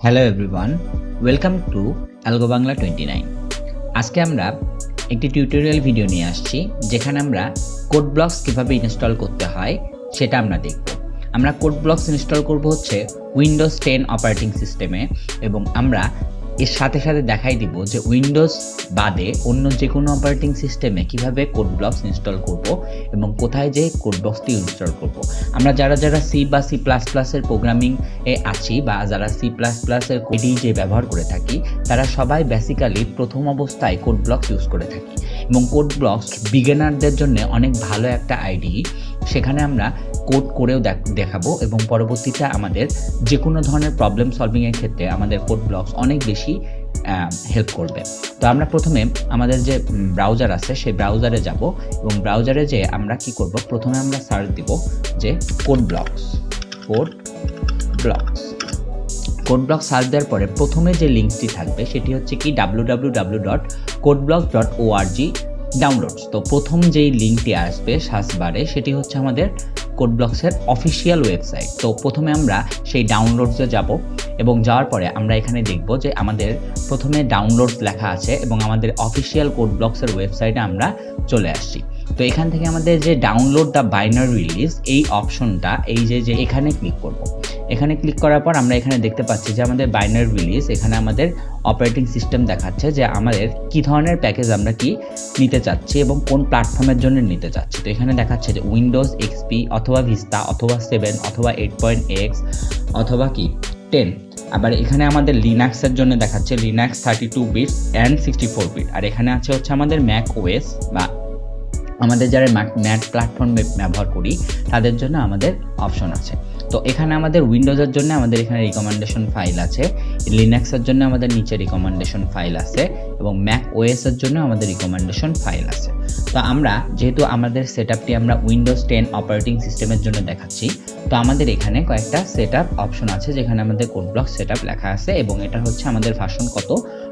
Hello everyone, welcome to algo Bangla 29। আজকে আমরা একটি টিউটোরিয়াল ভিডিও নিয়ে আসছি যেখানে আমরা কোড ব্লকস কীভাবে ইনস্টল করতে হয় সেটা আমরা দেখব। আমরা কোড ব্লকস ইনস্টল করব হচ্ছে উইন্ডোজ 10 অপারেটিং সিস্টেমে, এবং আমরা এর সাথে সাথে দেখাই দিব যে উইন্ডোজ বাদে অন্য যে কোনো অপারেটিং সিস্টেমে কিভাবে কোড ব্লকস ইনস্টল করব এবং কোথায় যে কোড ব্লকসটি ইনস্টল করব। আমরা যারা সি বা সি প্লাস প্লাসের প্রোগ্রামিং এ আছি বা যারা সি প্লাস প্লাসের কোডই যে ব্যবহার করে থাকি, তারা সবাই বেসিক্যালি প্রথম অবস্থায় কোড ব্লকস ইউজ করে থাকি, এবং কোড ব্লকস বিগিনারদের জন্য অনেক ভালো একটা আইডিই। সেখানে আমরা কোড করেও দেখাবো এবং পরবর্তীতে আমাদের যে কোনো ধরনের প্রবলেম সলভিংয়ের ক্ষেত্রে আমাদের কোড ব্লকস অনেক বেশি হেল্প করবে। তো আমরা প্রথমে আমাদের যে ব্রাউজার আছে সেই ব্রাউজারে যাব, এবং ব্রাউজারে যে আমরা কি করব, প্রথমে আমরা সার্চ দিব যে কোড ব্লকস সার্চ দেওয়ার পরে প্রথমে যে লিঙ্কটি থাকবে সেটি হচ্ছে কি www.codeblocks.org ডাউনলোডস। তো প্রথম যেই লিঙ্কটি আসবে সার্চ বারে সেটি হচ্ছে আমাদের কোড ব্লকসের অফিসিয়াল ওয়েবসাইট। তো প্রথমে আমরা সেই ডাউনলোডসে যাব, এবং যাওয়ার পরে আমরা এখানে দেখব যে আমাদের প্রথমে ডাউনলোডস লেখা আছে এবং আমাদের অফিসিয়াল কোড ব্লকসের ওয়েবসাইটে আমরা চলে আসছি। তো এখান থেকে আমাদের যে ডাউনলোড দ্য বাইনারি রিলিজ এই অপশনটা, এই যে এখানে ক্লিক করব। এখানে ক্লিক করার পর আমরা এখানে দেখতে পাচ্ছি যে আমাদের বাইনারি রিলিজ, এখানে আমাদের অপারেটিং সিস্টেম দেখাচ্ছে যে আমাদের কি ধরনের প্যাকেজ আমরা কি নিতে চাচ্ছি এবং কোন প্ল্যাটফর্মের জন্য নিতে চাচ্ছি। তো এখানে দেখাচ্ছে যে উইন্ডোজ এক্সপি অথবা ভিস্তা অথবা 7 অথবা 8.x অথবা কি 10। আবার এখানে আমাদের লিনাক্সের জন্য দেখাচ্ছে লিনাক্স 32 বিট অ্যান্ড 64 বিট। আর এখানে আছে হচ্ছে আমাদের ম্যাক ওএস বা আমাদের যারা ম্যাক প্ল্যাটফর্ম ব্যবহার করি তাদের জন্য আমাদের অপশন আছে। তো এখানে আমাদের উইন্ডোজের জন্য আমাদের এখানে রিকমেন্ডেশন ফাইল আছে, লিনাক্সের জন্য আমাদের নিচে রিকমেন্ডেশন ফাইল আছে, এবং ম্যাক ওএসের জন্য আমাদের রিকমেন্ডেশন ফাইল আছে। তো আমরা যেহেতু আমাদের সেটআপটি আমরা উইন্ডোজ 10 অপারেটিং সিস্টেমের জন্য দেখাচ্ছি, তো আমাদের এখানে কয়েকটা সেটআপ অপশন আছে যেখানে আমাদের কোড ব্লক সেটআপ লেখা আছে, এবং এটা হচ্ছে আমাদের ভার্সন কত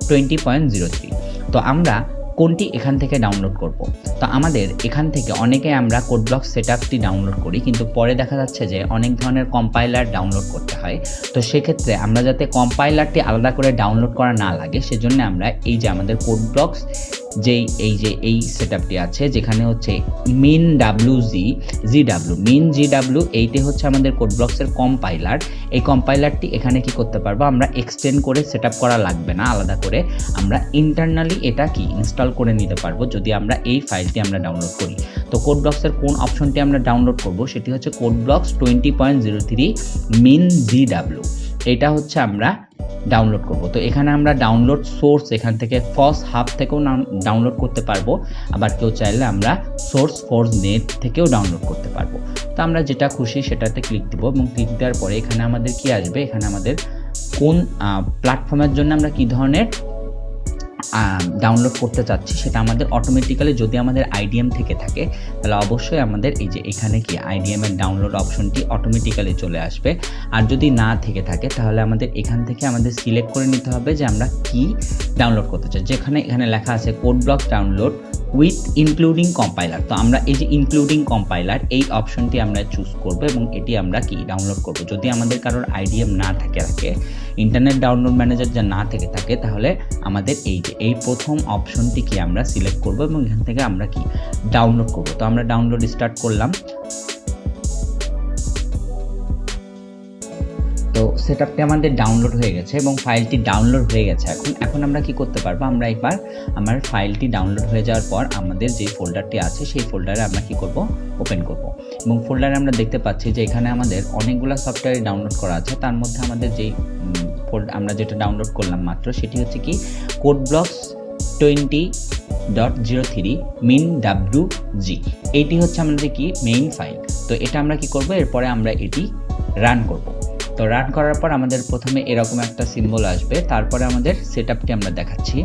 20.03। তো আমরা কোনটি এখান থেকে ডাউনলোড করব। তো আমাদের এখান থেকে অনেকে আমরা কোড ব্লক সেটআপটি ডাউনলোড করি, কিন্তু পরে দেখা যাচ্ছে যে অনেক ধরনের কম্পাইলার ডাউনলোড করতে হয়। তো সেক্ষেত্রে আমরা যাতে কম্পাইলারটি আলাদা করে ডাউনলোড করা না লাগে, সেজন্য আমরা এই যে আমাদের কোড ব্লকস এই সেটআপটি আছে যেখানে হচ্ছে MinGW এইটি হচ্ছে আমাদের কোড ব্লকসের কম্পাইলার। এই কম্পাইলারটি এখানে কি করতে পারবো, আমরা এক্সটেন্ড করে সেটআপ করা লাগবে না আলাদা করে, আমরা ইন্টারনালি এটা কি ইনস্টল করে নিতে পারবো যদি আমরা এই ফাইলটি আমরা ডাউনলোড করি। তো কোড ব্লকসের কোন অপশনটি আমরা ডাউনলোড করব সেটি হচ্ছে কোড ব্লকস 20.03 MinGW। এটা হচ্ছে আমরা ডাউনলোড করব। তো এখানে আমরা ডাউনলোড সোর্স এখান থেকে ফস হাব থেকেও ডাউনলোড করতে পারবো, আবার কেউ চাইলে আমরা সোর্স ফোর্স নেট থেকেও ডাউনলোড করতে পারবো। তো আমরা যেটা খুশি সেটাতে ক্লিক দিব, এবং ক্লিক দেওয়ার পরে এখানে আমাদের কি আসবে, এখানে আমাদের কোন প্ল্যাটফর্মের জন্য আমরা কি ধরনের ডাউনলোড করতে চাচ্ছি সেটা আমাদের অটোমেটিক্যালি, যদি আমাদের আইডিএম থেকে থাকে তাহলে অবশ্যই আমাদের এই যে এখানে কি আইডিএম এর ডাউনলোড অপশনটি অটোমেটিক্যালি চলে আসবে। আর যদি না থেকে থাকে তাহলে আমাদের এখান থেকে আমাদের সিলেক্ট করে নিতে হবে যে আমরা কি ডাউনলোড করতে চাই। যেখানে এখানে লেখা আছে code block download with including compiler. তো আমরা এই যে ইনক্লুডিং কম্পাইলার এই অপশনটি আমরা চুজ করব, এবং এটি আমরা কি ডাউনলোড করব। যদি আমাদের কারোর আইডিএম না থাকে, ইন্টারনেট ডাউনলোড ম্যানেজার যা না থেকে থাকে, তাহলে আমাদের এই প্রথম অপশনটি কি আমরা সিলেক্ট করব, এবং এখান থেকে আমরা কি ডাউনলোড করব। তো আমরা ডাউনলোড স্টার্ট করলাম। তো সেটআপটি আমাদের ডাউনলোড হয়ে গেছে এবং ফাইলটি ডাউনলোড হয়ে গেছে। এখন আমরা কি করতে পারবো, আমরা একবার আমার ফাইলটি ডাউনলোড হয়ে যাওয়ার পর আমাদের যে ফোল্ডারটি আছে সেই ফোল্ডারে আমরা কি করব, ওপেন করব। এবং ফোল্ডারে আমরা দেখতে পাচ্ছি যে এখানে আমাদের অনেকগুলো সফটওয়্যার ডাউনলোড করা আছে। তার মধ্যে আমাদের যেই আমরা যেটা ডাউনলোড করলাম মাত্র সেটি হচ্ছে কি কোড ব্লকস 20.03 MinGW। এইটি হচ্ছে আমাদের কি মেইন ফাইল। তো এটা আমরা কি করব, এরপরে আমরা এটি রান করব। তো রান করার পর আমাদের প্রথমে এরকম একটা সিম্বল আসবে, তারপরে আমাদের সেটআপটি আমরা দেখাচ্ছি।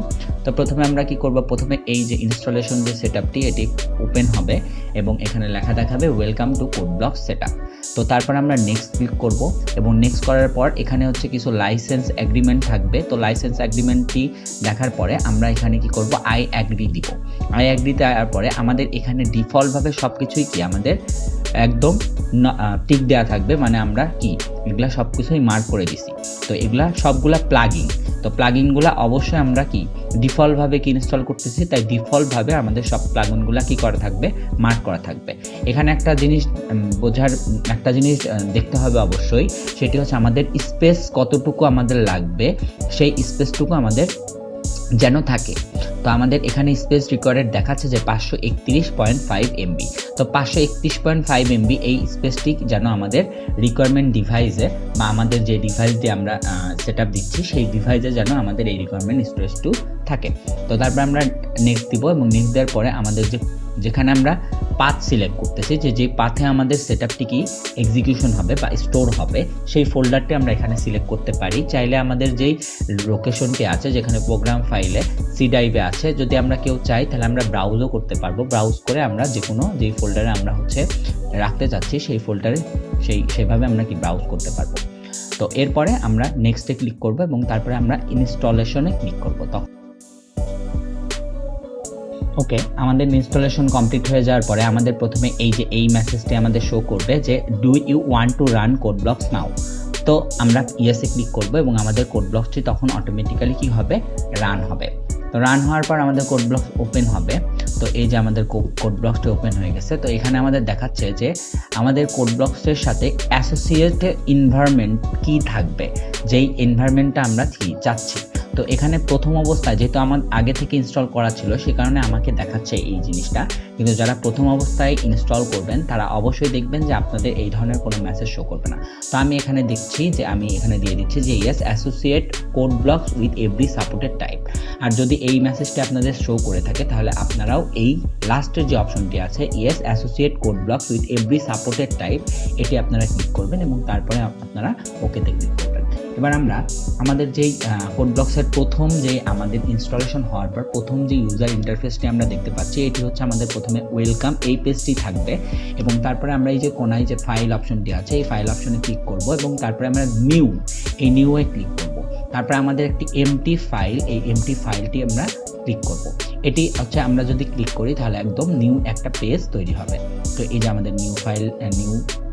তো প্রথমে আমরা কি করব, প্রথমে এই যে ইনস্টলেশন যে সেটআপটি এটি ওপেন হবে, এবং এখানে লেখা দেখাবে welcome to code block setup. তো তারপর আমরা নেক্সট ক্লিক করব, এবং নেক্সট করার পর এখানে হচ্ছে কিছু লাইসেন্স এগ্রিমেন্ট থাকবে। তো লাইসেন্স এগ্রিমেন্টটি দেখার পরে আমরা এখানে কি করব, আই অ্যাগ্রি দিব। আই অ্যাগ্রিতে আসার পরে আমাদের এখানে ডিফল্টভাবে সব কিছুই কি আমাদের একদম টিক দেওয়া থাকবে, মানে আমরা কি এগুলা সব কিছুই মার্ক করে দিছি। তো এগুলা সবগুলা প্লাগইন, তো প্লাগইনগুলো অবশ্যই আমরা কি ডিফল্টভাবে কি ইনস্টল করতেছি, তাই ডিফল্টভাবে আমাদের সব প্লাগইনগুলো কি করা থাকবে, মার্ক করা থাকবে। এখানে একটা জিনিস একটা জিনিস দেখতে হবে অবশ্যই, সেটি হচ্ছে আমাদের স্পেস কতটুকু আমাদের লাগবে, সেই স্পেসটুকু আমাদের যেন থাকে। তো আমাদের এখানে স্পেস রিকোয়ার্ড দেখাচ্ছে যে 531.5 MB। তো 531.5 MB এই স্পেসটি যেন আমাদের রিকোয়ারমেন্ট ডিভাইসে বা আমাদের যে ডিভাইস দিয়ে আমরা সেটআপ দিচ্ছি সেই ডিভাইসে যেন আমাদের এই রিকোয়ারমেন্ট স্পেসটু থাকে। তো তারপর আমরা নেক্সট দিব, এবং নেক্সট দেওয়ার পরে আমাদের যেখানে আমরা পাথ সিলেক্ট করতেছি, যে পাথে আমাদের সেটআপটি কি এক্সিকিউশন হবে বা স্টোর হবে, সেই ফোল্ডারটি আমরা এখানে সিলেক্ট করতে পারি। চাইলে আমাদের যেই লোকেশনটি আছে, যেখানে প্রোগ্রাম ফাইলে সি ড্রাইভে আছে, যদি আমরা কেউ চাই তাহলে আমরা ব্রাউজও করতে পারবো। ব্রাউজ করে আমরা যেই ফোল্ডারে আমরা রাখতে চাচ্ছি সেই ফোল্ডারে সেইভাবে আমরা কি ব্রাউজ করতে পারবো। তো এরপরে আমরা নেক্সটে ক্লিক করব এবং তারপরে আমরা ইনস্টলেশনে ক্লিক করব। তখন ওকে, আমাদের ইনস্টলেশন কমপ্লিট হয়ে যাওয়ার পরে আমাদের প্রথমে এই মেসেজটি আমাদের শো করবে যে do you want to run CodeBlocks now. তো আমরা ইয়েসে ক্লিক করব এবং আমাদের CodeBlocksটি তখন অটোমেটিক্যালি কি হবে, রান হবে। তো রান হওয়ার পর আমাদের CodeBlocks ওপেন হবে। তো এই যে আমাদের CodeBlocksটি ওপেন হয়ে গেছে। তো এখানে আমাদের দেখাচ্ছে যে আমাদের CodeBlocksের সাথে অ্যাসোসিয়েটেড এনভায়রনমেন্ট কি থাকবে, যেই এনভায়রনমেন্টটা আমরা চাচ্ছি। তো এখানে প্রথম অবস্থায় যেহেতু আমার আগে থেকে ইনস্টল করা ছিল, সে কারণে আমাকে দেখাচ্ছে এই জিনিসটা। কিন্তু যারা প্রথম অবস্থায় ইনস্টল করবেন তারা অবশ্যই দেখবেন যে আপনাদের এই ধরনের কোনো মেসেজ শো করবে না। তো আমি এখানে দেখছি যে আমি এখানে দিয়ে দিচ্ছি যে yes associate CodeBlocks with every supported type. আর যদি এই মেসেজটি আপনাদের শো করে থাকে তাহলে আপনারাও এই লাস্টের যে অপশনটি আছে yes associate CodeBlocks with every supported type, এটি আপনারা ক্লিক করবেন এবং তারপরে আপনারা ওকেতে ক্লিক করবেন। এবার আমরা আমাদের যেই CodeBlocksের প্রথম যে আমাদের ইনস্টলেশন হওয়ার পর প্রথম যে ইউজার ইন্টারফেসটি আমরা দেখতে পাচ্ছি, এটি হচ্ছে আমাদের প্রথমে ওয়েলকাম এই পেজটি থাকবে এবং তারপরে আমরা এই যে কোনায় যে ফাইল অপশনটি আছে এই ফাইল অপশনে ক্লিক করব এবং তারপরে আমরা নিউয়ে ক্লিক করব। তারপরে আমাদের একটি এমটি ফাইল, এই এমটি ফাইলটি আমরা ক্লিক করব। এটি হচ্ছে আমরা যদি ক্লিক করি তাহলে একদম নিউ একটা পেজ তৈরি হবে। তো এই যে আমাদের নিউ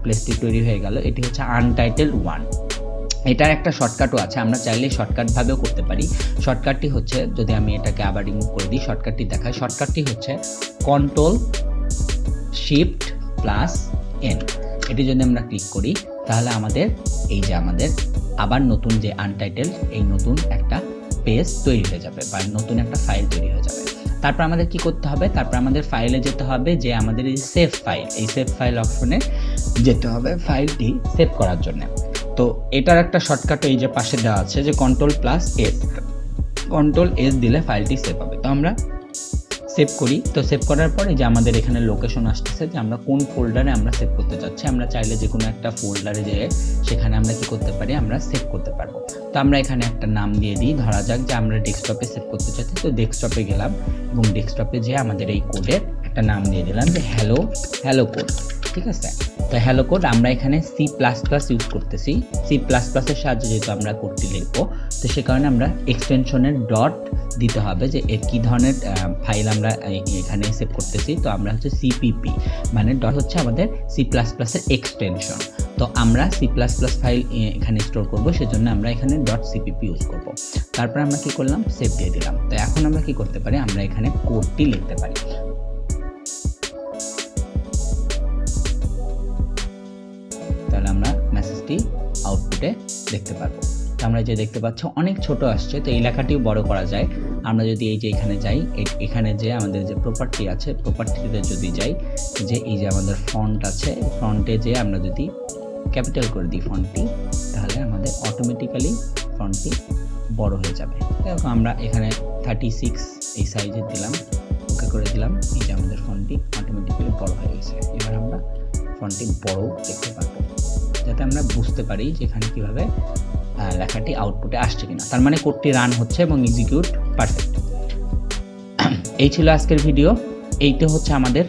প্লেসটি তৈরি হয়ে গেল। এটি হচ্ছে আনটাইটেলড 1। এটার একটা শর্টকাটও আছে, আমরা চাইলে শর্টকাটভাবেও করতে পারি। শর্টকাটটি হচ্ছে, যদি আমি এটাকে আবার রিমুভ করে দিই, শর্টকাটটি দেখাই। শর্টকাটটি হচ্ছে Ctrl+Shift+N। এটি যদি আমরা ক্লিক করি তাহলে আমাদের এই যে আমাদের আবার নতুন যে আনটাইটেলড এই নতুন একটা পেজ তৈরি হয়ে যাবে বা নতুন একটা ফাইল তৈরি হয়ে যাবে। তারপর আমাদের কি করতে হবে, তারপর আমাদের ফাইলে যেতে হবে, যে আমাদের এই সেভ ফাইল, এই সেভ ফাইল অপশনে যেতে হবে ফাইলটি সেভ করার জন্য। তো এটার একটা শর্টকাট এই যে পাশে দেওয়া আছে যে Ctrl+S দিলে ফাইলটি সেভ হবে। তো আমরা সেভ করি। তো সেভ করার পরে যে আমাদের এখানে লোকেশন আসতেছে যে আমরা কোন ফোল্ডারে আমরা সেভ করতে চাচ্ছি। আমরা চাইলে যে কোনো একটা ফোল্ডারে যেয়ে সেখানে আমরা কি করতে পারি, আমরা সেভ করতে পারবো। তো আমরা এখানে একটা নাম দিয়ে দিই, ধরা যাক যে আমরা ডেস্কটপে সেভ করতে চাচ্ছি। তো ডেস্কটপে গেলাম এবং ডেস্কটপে যেয়ে আমাদের এই কোডের একটা নাম দিয়ে দিলাম যে হ্যালো কোড। ঠিক আছে, তো হ্যালো কোড আমরা এখানে C++ ইউজ করতেছি। C++ এর সাহায্যে যেহেতু আমরা কোডটি লিখবো, তো সে কারণে আমরা এক্সটেনশনের ডট দিতে হবে যে এর কী ধরনের ফাইল আমরা এখানে সেভ করতেছি। তো আমরা হচ্ছে CPP, মানে ডট হচ্ছে আমাদের C++ এর এক্সটেনশন। তো আমরা C++ ফাইল এখানে স্টোর করব, সেজন্য আমরা এখানে .cpp ইউজ করব। তারপর আমরা কি করলাম, সেভ দিয়ে দিলাম। তো এখন আমরা কি করতে পারি, আমরা এখানে কোডটি লিখতে পারি। তাহলে আমরা মেসেজটি আউটপুটে দেখতে পারবো। তো আমরা যে দেখতে পাচ্ছি অনেক ছোট আসছে, তো এই লেখাটিও বড় করা যায়। আমরা যদি এই যে এখানে যাই, এখানে যে আমাদের যে প্রপার্টি আছে, প্রপার্টিতে যদি যাই, যে এই যে আমাদের ফন্ট আছে, ফন্টে যে আমরা যদি ক্যাপিটাল করে দিই ফন্টটি, তাহলে আমাদের অটোমেটিক্যালি ফন্টটি বড় হয়ে যাবে। দেখো আমরা এখানে 36 এই সাইজে দিলাম, ওকে করে দিলাম, এই যে আমাদের ফন্টটি অটোমেটিক্যালি বড় হয়ে গেছে। এবার আমরা ফন্টটি বড় দেখতে পারবো, যাতে আমরা বুঝতে পারি যে এখানে কীভাবে লেখাটি আউটপুটে আসছে কিনা। তার মানে কোডটি রান হচ্ছে এবং এক্সিকিউট পারফেক্ট। এই ছিল আজকের ভিডিও। এইটা হচ্ছে আমাদের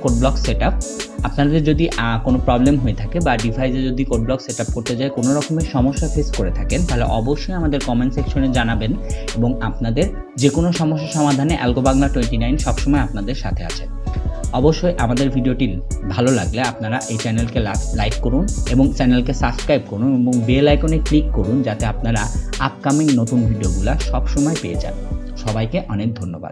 CodeBlocks সেটআপ। আপনাদের যদি কোনো প্রবলেম হয়ে থাকে বা ডিভাইসে যদি CodeBlocks সেটআপ করতে যায় কোনো রকমের সমস্যা ফেস করে থাকেন, তাহলে অবশ্যই আমাদের কমেন্ট সেকশনে জানাবেন এবং আপনাদের যে কোনো সমস্যার সমাধানে অ্যালগো বাংলা 29 সবসময় আপনাদের সাথে আছে। অবশ্যই আমাদের ভিডিওটি ভালো লাগলে আপনারা এই চ্যানেলকে লাইক করুন এবং চ্যানেলকে সাবস্ক্রাইব করুন এবং বেল আইকনে ক্লিক করুন, যাতে আপনারা আপকামিং নতুন ভিডিওগুলো সবসময় পেয়ে যান। সবাইকে অনেক ধন্যবাদ।